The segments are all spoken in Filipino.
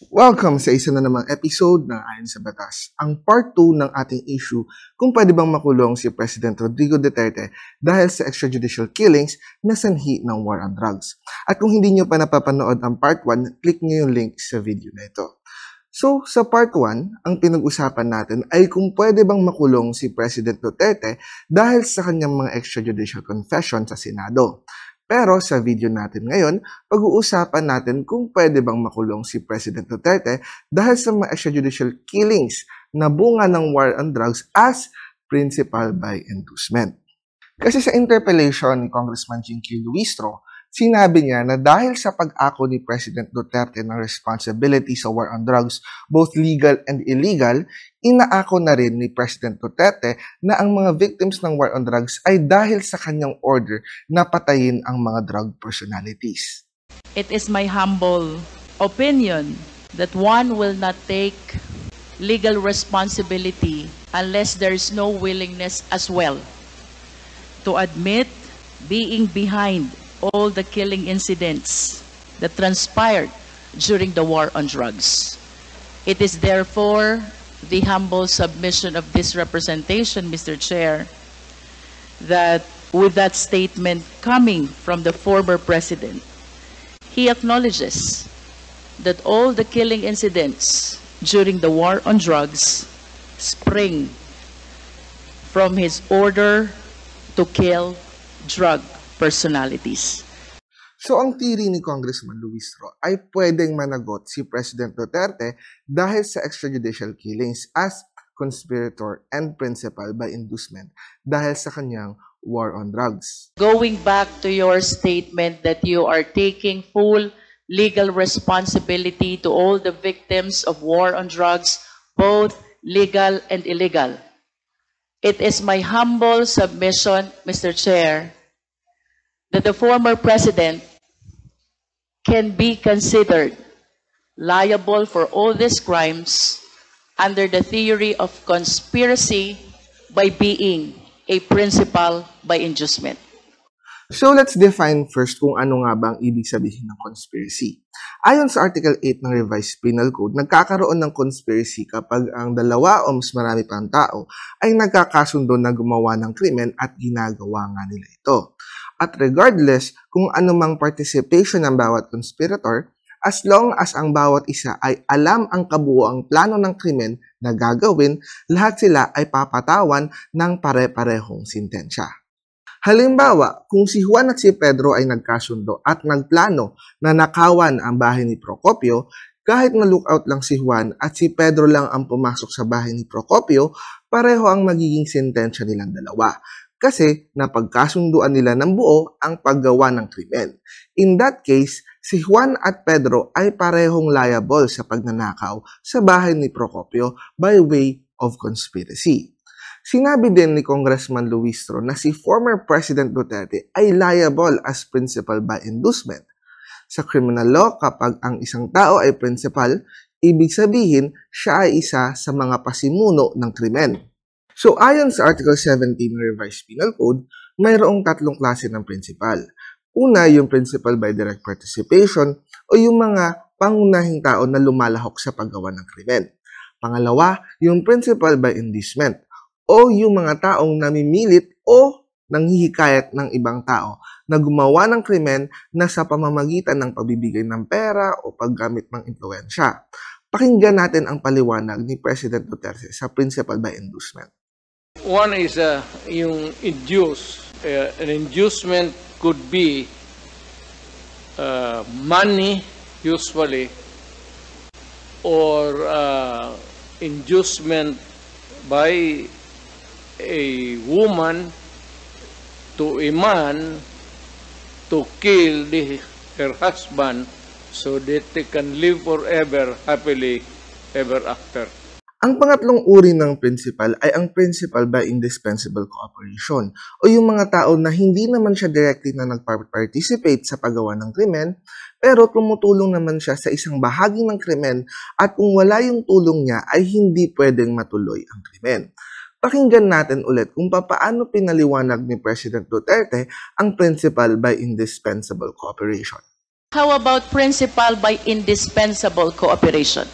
Welcome sa isa na namang episode ng Ayon sa Batas, ang part 2 ng ating issue kung pwede bang makulong si President Rodrigo Duterte dahil sa extrajudicial killings na sanhi ng war on drugs. At kung hindi nyo pa napapanood ang part 1, click nyo yung link sa video na ito. So, sa part 1, ang pinag-usapan natin ay kung pwede bang makulong si President Duterte dahil sa kanyang mga extrajudicial confession sa Senado. Pero sa video natin ngayon, pag-uusapan natin kung pwede bang makulong si President Duterte dahil sa mga extrajudicial killings na bunga ng war on drugs as principal by inducement. Kasi sa interpellation ni Congressman Jinky Luistro, sinabi niya na dahil sa pag-ako ni President Duterte ng responsibility sa war on drugs, both legal and illegal, inaako na rin ni President Duterte na ang mga victims ng war on drugs ay dahil sa kanyang order na patayin ang mga drug personalities. It is my humble opinion that one will not take legal responsibility unless there is no willingness as well to admit being behind all the killing incidents that transpired during the war on drugs. It is therefore the humble submission of this representation, Mr. Chair, that with that statement coming from the former president, he acknowledges that all the killing incidents during the war on drugs spring from his order to kill drug personalities. So ang theory ni Congressman Luistro ay pwedeng managot si President Duterte dahil sa extrajudicial killings as conspirator and principal by inducement dahil sa kanyang war on drugs. Going back to your statement that you are taking full legal responsibility to all the victims of war on drugs, both legal and illegal. It is my humble submission, Mr. Chair, that the former president can be considered liable for all these crimes under the theory of conspiracy by being a principal by inducement. So let's define first kung ano nga ba ang ibig sabihin ng conspiracy. Ayon sa Article 8 ng Revised Penal Code, nagkakaroon ng conspiracy kapag ang dalawa o mas marami pang tao ay nagkakasundo na gumawa ng krimen at ginagawa nga nila ito. At regardless kung anumang participation ng bawat conspirator, as long as ang bawat isa ay alam ang kabuuang plano ng krimen na gagawin, lahat sila ay papatawan ng pare-parehong sintensya. Halimbawa, kung si Juan at si Pedro ay nagkasundo at nagplano na nakawan ang bahay ni Procopio, kahit na lookout lang si Juan at si Pedro lang ang pumasok sa bahay ni Procopio, pareho ang magiging sentensya nilang dalawa. Kasi napagkasunduan nila ng buo ang paggawa ng krimen. In that case, si Juan at Pedro ay parehong liable sa pagnanakaw sa bahay ni Procopio by way of conspiracy. Sinabi din ni Congressman Luistro na si former President Duterte ay liable as principal by inducement. Sa criminal law, kapag ang isang tao ay principal, ibig sabihin siya ay isa sa mga pasimuno ng krimen. So ayon sa Article 17 ng Revised Penal Code, mayroong tatlong klase ng principal. Una, yung principal by direct participation o yung mga pangunahing tao na lumalahok sa paggawa ng krimen. Pangalawa, yung principal by inducement o yung mga taong namimilit o nanghihikayat ng ibang tao na gumawa ng krimen na sa pamamagitan ng pagbibigay ng pera o paggamit ng impluwensya. Pakinggan natin ang paliwanag ni President Duterte sa principal by inducement. One is yung induce. An inducement could be money, usually, or inducement by a woman to a man to kill her husband so that they can live forever happily ever after. Ang pangatlong uri ng principal ay ang principal by indispensable cooperation o yung mga tao na hindi naman siya directly na nag-participate sa paggawa ng krimen pero tumutulong naman siya sa isang bahagi ng krimen at kung wala yung tulong niya ay hindi pwedeng matuloy ang krimen. Pakinggan natin ulit kung paano pinaliwanag ni President Duterte ang principal by indispensable cooperation. How about principal by indispensable cooperation?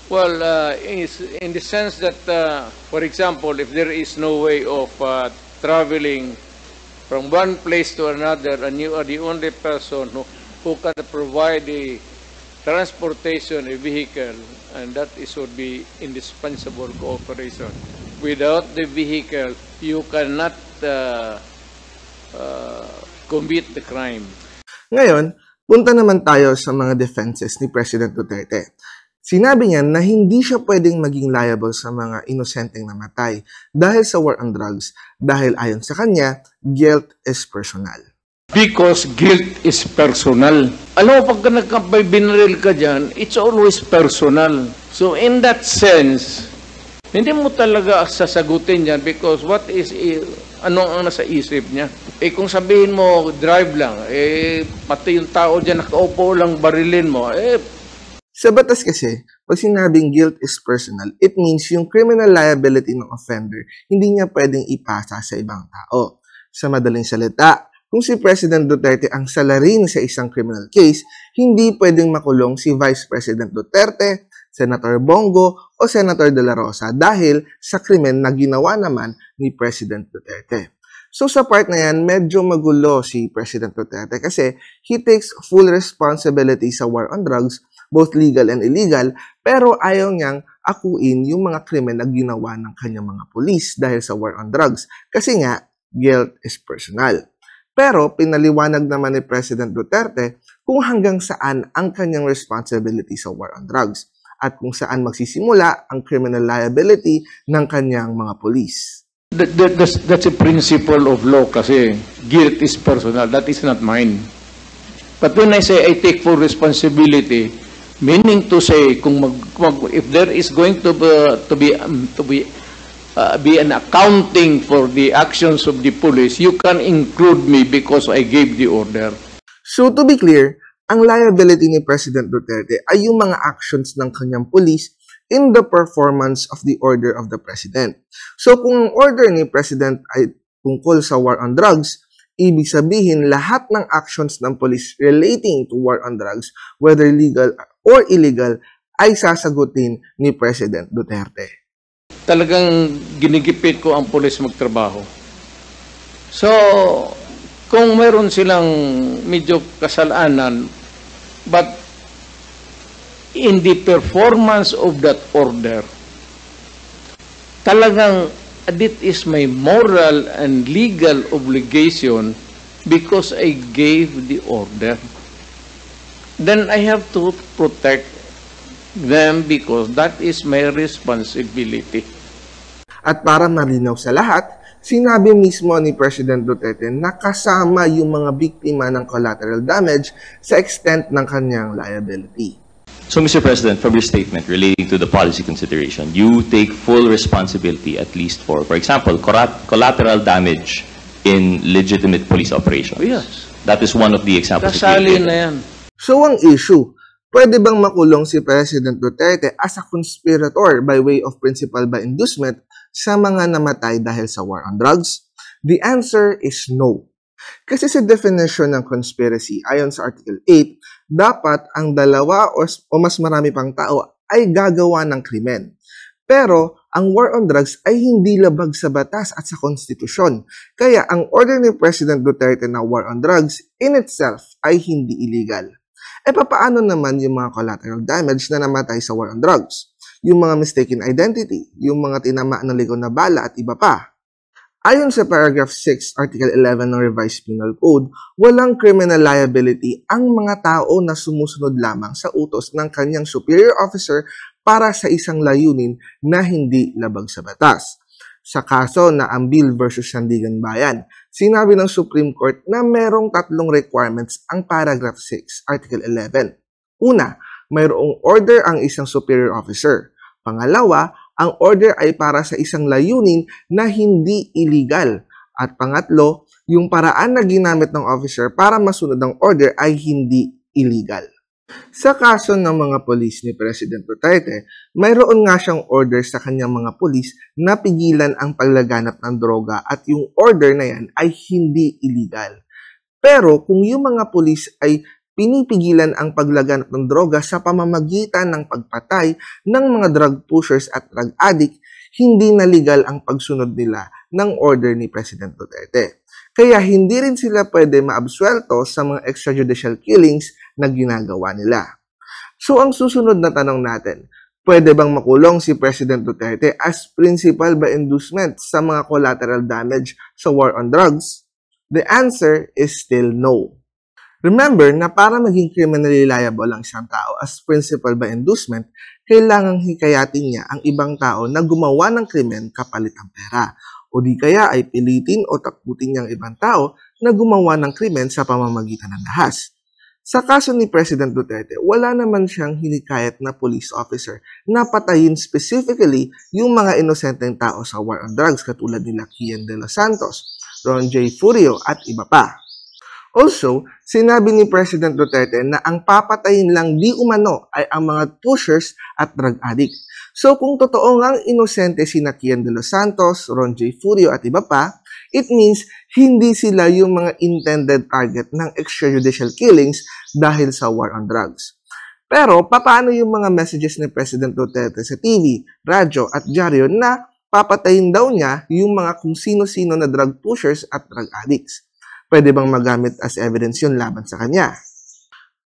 Well, in the sense that, for example, if there is no way of traveling from one place to another, and you are the only person who can provide the transportation, a vehicle, and that would be indispensable cooperation. Without the vehicle, you cannot commit the crime. Ngayon, punta naman tayo sa mga defenses ni President Duterte. Sinabi niya na hindi siya pwedeng maging liable sa mga inosenteng namatay dahil sa war on drugs dahil ayon sa kanya, guilt is personal. Because guilt is personal. Alam mo, pagka binaril ka dyan, it's always personal. So in that sense, hindi mo talaga sasagutin yan because what is, anong ang nasa isip niya? Kung sabihin mo, drive lang, pati yung tao dyan nakaupo lang, barilin mo, Sa batas kasi, pag sinabing guilt is personal, it means yung criminal liability ng offender hindi niya pwedeng ipasa sa ibang tao. Sa madaling salita, kung si President Duterte ang salarin sa isang criminal case, hindi pwedeng makulong si Vice President Duterte, Senator Bongo o Senator De La Rosa dahil sa krimen na ginawa naman ni President Duterte. So sa part na yan, medyo magulo si President Duterte kasi he takes full responsibility sa war on drugs, both legal and illegal, pero ayaw niyang akuin yung mga krimen na ginawa ng kanyang mga pulis dahil sa war on drugs. Kasi nga, guilt is personal. Pero pinaliwanag naman ni President Duterte kung hanggang saan ang kanyang responsibility sa war on drugs at kung saan magsisimula ang criminal liability ng kanyang mga pulis. That's a principle of law kasi guilt is personal. That is not mine. But when I say I take full responsibility, meaning to say if there is going to be an accounting for the actions of the police, you can include me because I gave the order. So to be clear, ang liability ni President Duterte ay yung mga actions ng kanyang police in the performance of the order of the President. So kung ang order ni President ay tungkol sa war on drugs, ibig sabihin lahat ng actions ng police relating to war on drugs, whether legal or illegal, ay sasagutin ni President Duterte. Talagang ginigipit ko ang police magtrabaho. So, kung meron silang medyo kasalanan, but in the performance of that order, talagang it is my moral and legal obligation because I gave the order. Then I have to protect them because that is my responsibility. At para malinaw sa lahat, sinabi mismo ni President Duterte na kasama yung mga biktima ng collateral damage sa extent ng kanyang liability. So, Mr. President, from your statement relating to the policy consideration, you take full responsibility at least for example, collateral damage in legitimate police operations. Yes. That is one of the examples. Kasali na yan. So ang issue, pwede bang makulong si President Duterte as a conspirator by way of principal by inducement sa mga namatay dahil sa war on drugs? The answer is no. Kasi sa definition ng conspiracy, ayon sa Article 8, dapat ang dalawa o mas marami pang tao ay gagawa ng krimen. Pero ang war on drugs ay hindi labag sa batas at sa konstitusyon. Kaya ang order ni President Duterte na war on drugs in itself ay hindi illegal. Paano naman yung mga collateral damage na namatay sa war on drugs? Yung mga mistaken identity, yung mga tinama ng ligaw na bala at iba pa. Ayon sa paragraph 6, Article 11 ng Revised Penal Code, walang criminal liability ang mga tao na sumusunod lamang sa utos ng kanyang superior officer para sa isang layunin na hindi labag sa batas. Sa kaso na Ambil versus Sandigan Bayan, sinabi ng Supreme Court na merong tatlong requirements ang paragraph 6, Article 11. Una, mayroong order ang isang superior officer. Pangalawa, ang order ay para sa isang layunin na hindi illegal. At pangatlo, yung paraan na ginamit ng officer para masunod ang order ay hindi illegal. Sa kaso ng mga pulis ni President Duterte, mayroon nga siyang order sa kanyang mga pulis na pigilan ang paglaganap ng droga at yung order na yan ay hindi illegal. Pero kung yung mga pulis ay pinipigilan ang paglaganap ng droga sa pamamagitan ng pagpatay ng mga drug pushers at drug addict, hindi na legal ang pagsunod nila ng order ni President Duterte. Kaya hindi rin sila pwede maabsuelto sa mga extrajudicial killings na ginagawa nila. So ang susunod na tanong natin, pwede bang makulong si President Duterte as principal by inducement sa mga collateral damage sa war on drugs? The answer is still no. Remember na para maging criminally liable ang isang tao as principal by inducement, kailangang hikayatin niya ang ibang tao na gumawa ng krimen kapalit ang pera. O di kaya ay pilitin o takutin niya ang ibang tao na gumawa ng krimen sa pamamagitan ng dahas. Sa kaso ni President Duterte, wala naman siyang hinikayat na police officer na patayin specifically yung mga inosenteng tao sa war on drugs katulad nila Kian de los Santos, Ron J. Furio at iba pa. Also, sinabi ni President Duterte na ang papatayin lang di umano ay ang mga pushers at drug addict. So kung totoo ngang inosente sina Kian de los Santos, Ron J. Furio at iba pa, it means hindi sila yung mga intended target ng extrajudicial killings dahil sa war on drugs. Pero paano yung mga messages ni President Duterte sa TV, radyo at dyaryo na papatayin daw niya yung mga kung sino-sino na drug pushers at drug addicts? Pwede bang magamit as evidence yun laban sa kanya?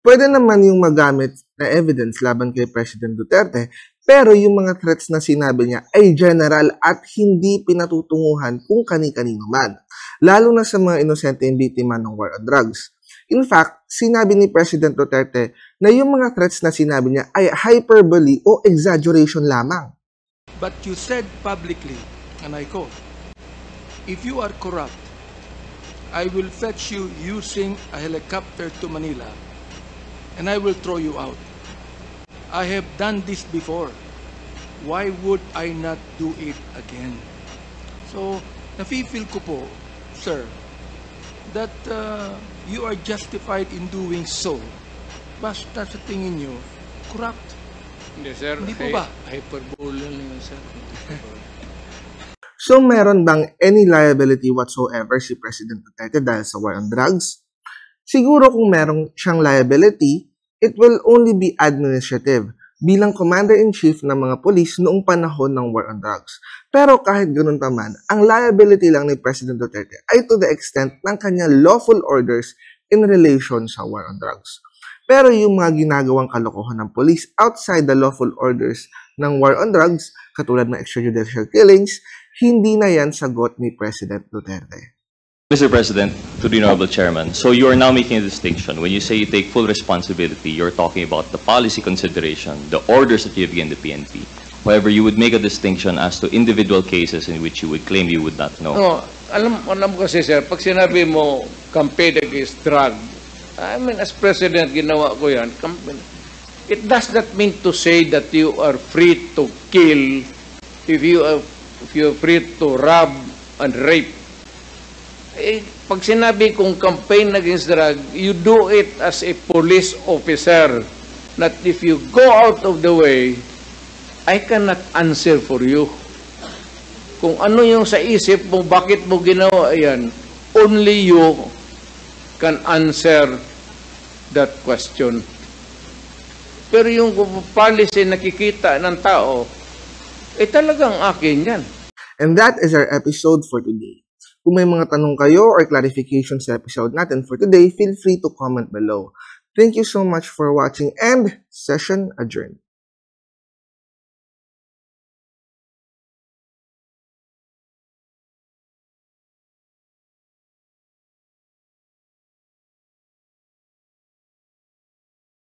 Pwede naman yung magamit na evidence laban kay President Duterte, pero yung mga threats na sinabi niya ay general at hindi pinatutunguhan kung kani-kanino man, lalo na sa mga inosenteng biktima ng war on drugs. In fact, sinabi ni President Duterte na yung mga threats na sinabi niya ay hyperbole o exaggeration lamang. But you said publicly, and I quote, "If you are corrupt, I will fetch you using a helicopter to Manila, and I will throw you out. I have done this before. Why would I not do it again?" So, nafe-feel ko po, sir, that you are justified in doing so. Basta sa tingin nyo, corrupt. Hindi, sir. Hindi po ba? Hyperbole lang yun, sir. So meron bang any liability whatsoever si President Duterte dahil sa war on drugs? Siguro kung merong siyang liability, it will only be administrative bilang Commander-in-Chief ng mga polis noong panahon ng war on drugs. Pero kahit ganun pa man, ang liability lang ni President Duterte ay to the extent ng kanyang lawful orders in relation sa war on drugs. Pero yung mga ginagawang kalokohan ng polis outside the lawful orders ng war on drugs, katulad ng extrajudicial killings, hindi na yan sagot ni President Duterte. Mr. President, to the Honorable Chairman, so you are now making a distinction. When you say you take full responsibility, you're talking about the policy consideration, the orders that you have given the PNP. However, you would make a distinction as to individual cases in which you would claim you would not know. No, alam ko kasi, sir, pag sinabi mo campaign against drug, I mean, as President, ginawa ko yan. It does not mean to say that you are free to kill, if you are free to rob and rape. Pag sinabi kong campaign against drug, you do it as a police officer. That if you go out of the way, I cannot answer for you. Kung ano yung sa isip mo, bakit mo ginawa yan, only you can answer that question. Pero yung policy nakikita ng tao, talagang akin yan. And that is our episode for today. Kung may mga tanong kayo or clarification sa episode natin for today, feel free to comment below. Thank you so much for watching and session adjourned.